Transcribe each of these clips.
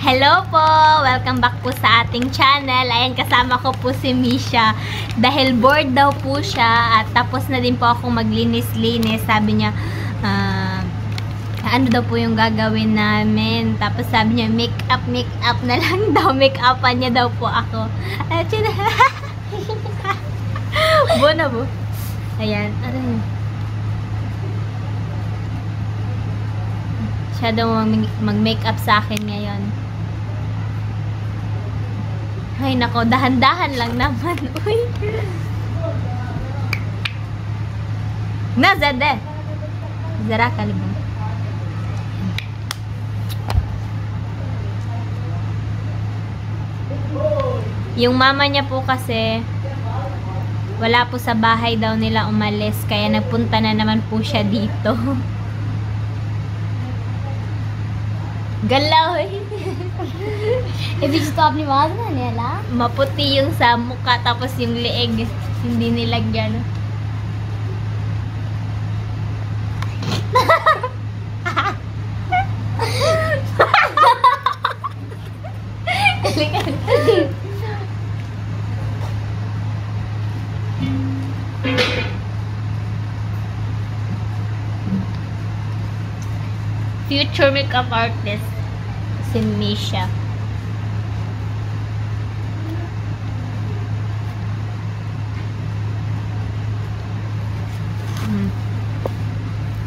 Hello po! Welcome back po sa ating channel. Ayan, kasama ko po si Misha. Dahil bored daw po siya at tapos na din po akong maglinis-linis. Sabi niya, ano daw po yung gagawin namin. Tapos sabi niya, make-up na lang daw. Make-upan niya daw po ako. At yun, na po. Ayan, ano yun? Siya daw mag-makeup sa akin ngayon. Ay, nako, dahan-dahan lang naman. Uy. Nazade. Zara kalibang. Yung mama niya po kasi wala po sa bahay daw nila umalis, kaya nagpunta na naman po siya dito. Galaw eh. Stop ni Mama na nila. Maputi yung sa mukha tapos yung leeg hindi nilagyan. Future makeup artist si Misha.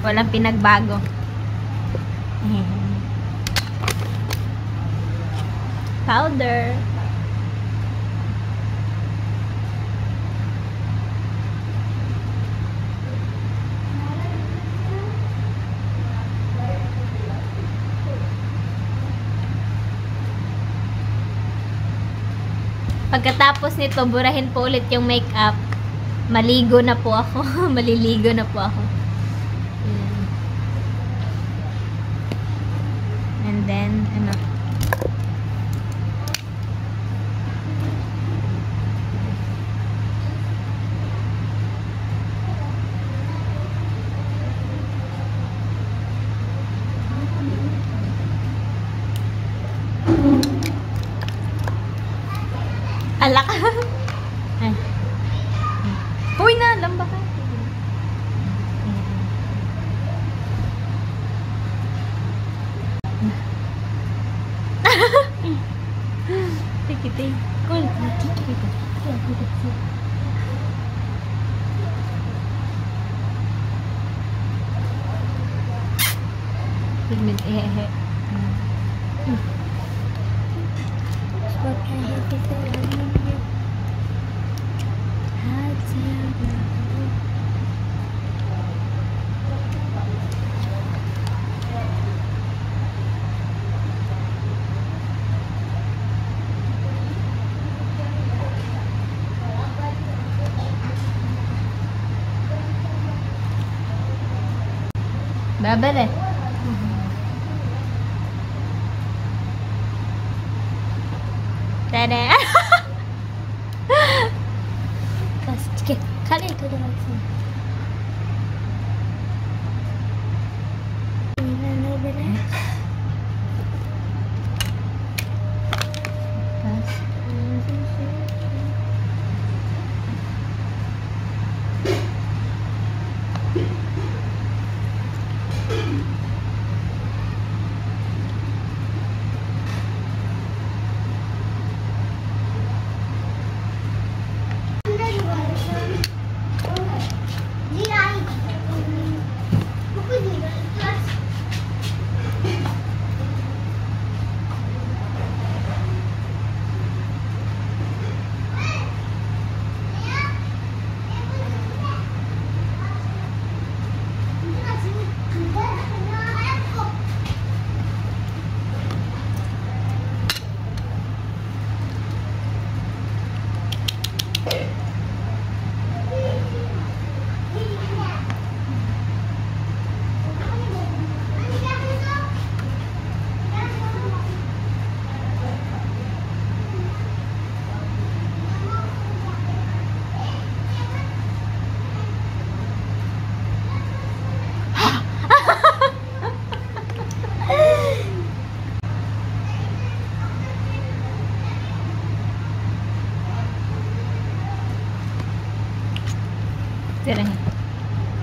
Walang pinagbago. Powder. Pagkatapos nito, burahin po ulit yung makeup. Maligo na po ako. Maliligo na po ako. And then, ano? Alak. Uy na, lamba ka. Tikiti. Cool. Pigment ehe. Babale. Tada. Kali ito na lang.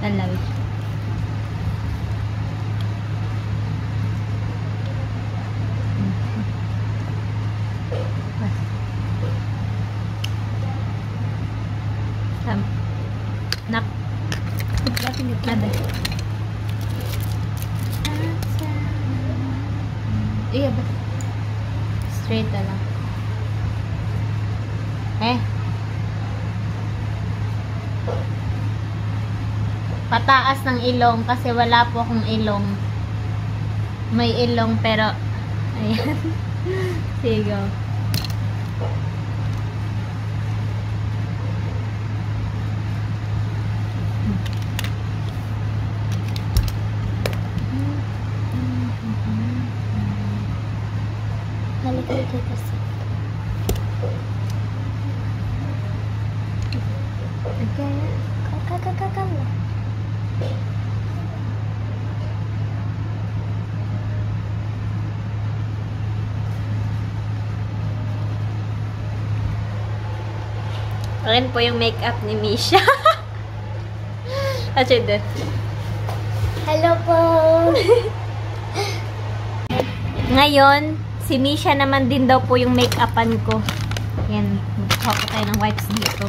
Talawi. Nak. Ada. Iya ba? Straight na lang. Pataas ng ilong kasi wala po akong ilong. May ilong pero ayan. Sige go. Halika kasi. Okay. Kakakakakam na. Ayan po yung makeup ni Misha. Actually, doon. Hello po! Ngayon, si Misha naman din daw po yung make-upan ko. Ayan, magkuha po tayo ng wipes dito.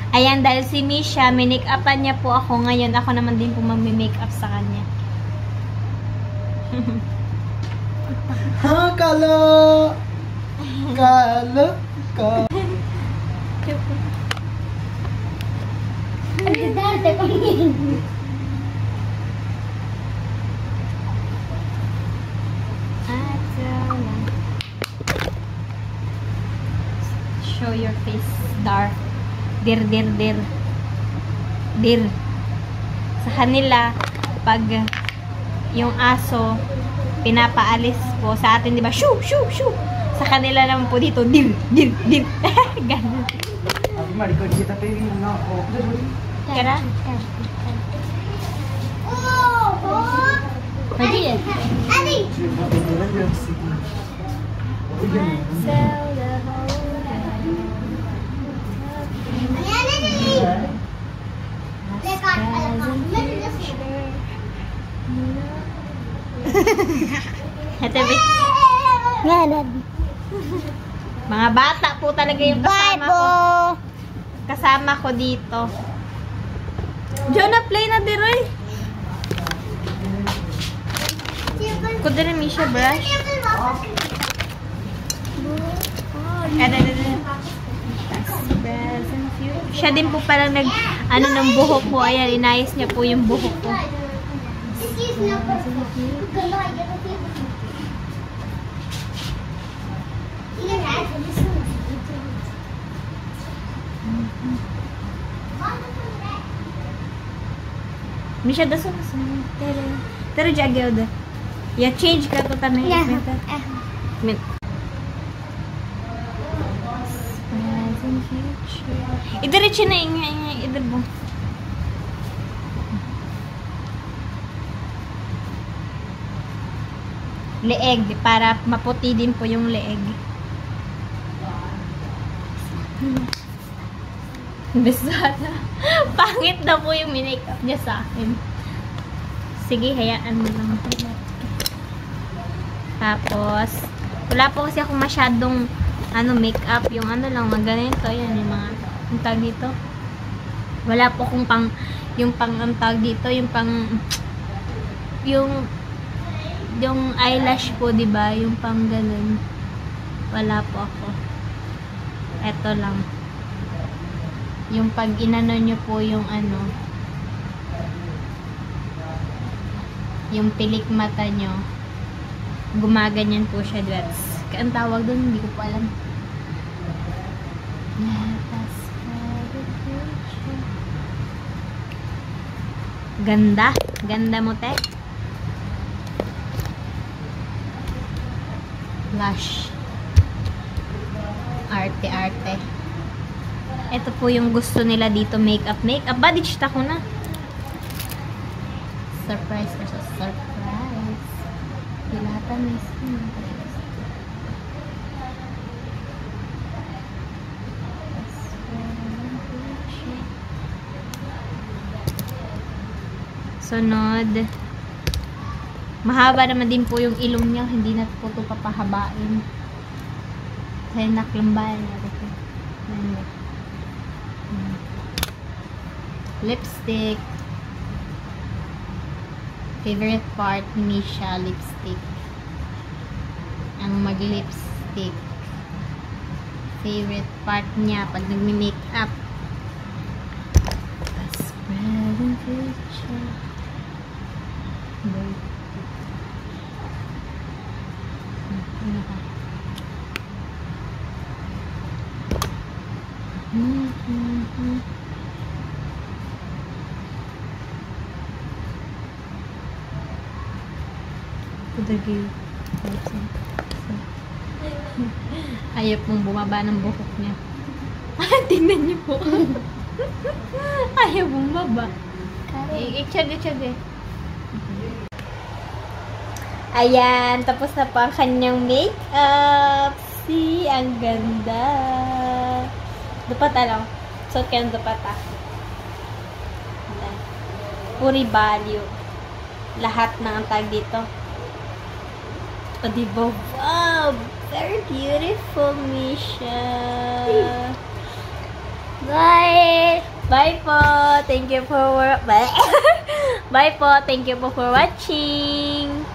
Ayan, dahil si Misha, may make-upan niya po ako ngayon. Ako naman din po mag-make-up sa kanya. Ha, kala! Kala! Ang dati ko yun. Show your face, dark. Dir, dir, dir. Dir. Sa kanila, pag yung aso, pinapaalis po. Sa atin, di ba? Shoo, shoo, shoo. Sa kanila naman po dito, dir, dir, dir. Ganun. Kira? Pwede yan. Mga bata po talaga yung kasama ko. Kasama ko dito. Jonah, play na diroy. Kudirin Misha brush. Siya din po parang nag ano ng buhok ko. Ayan, inayos niya po yung buhok ko. Misha, daso na sa pero jagyo da. Ya change ka to tanay. Idiretso na ingay idebo. Leeg para maputi din po yung leeg. Besada. Pangit na po yung make-up niya sa akin. Sige, hayaan mo lang. Tapos, wala po kasi ako masyadong make-up. Yung lang, mga ganito. Yan, yung mga, yung tag dito. Wala po akong yung ang tag dito, yung yung eyelash po, diba? Yung pang ganun. Wala po ako. Eto lang. Yung pag inano nyo po yung yung pilik mata nyo, gumaganyan po siya. That's, ang tawag doon, hindi ko po alam. Ganda. Ganda mo, te. Blush. Arte-arte. Ito po yung gusto nila dito, makeup. Makeup. Body chita ko na. Surprise versus surprise. Hilatan is Sunod. Mahaba naman din po yung ilong niya. Hindi na po ito papahabain. Kaya naklambayan niya. Lipstick. Favorite part ni Misha, lipstick. Ang mag-lipstick. Favorite part niya pag nagmi-makeup. Spreading picture. Ano ka? Kudagi. Ayaw pong bumaba ng buhok niya. Tingnan niyo po. Ayaw bumaba. Itsyag. Ayan, tapos na pa ang kanyang makeup. See, ang ganda. Dupata lang. Suot ka ng dupata. Puri value. Lahat ng ang tag dito. O, diba? Wow! Very beautiful, Misha. Bye! Bye po. Thank you for Bye po. Thank you po for watching.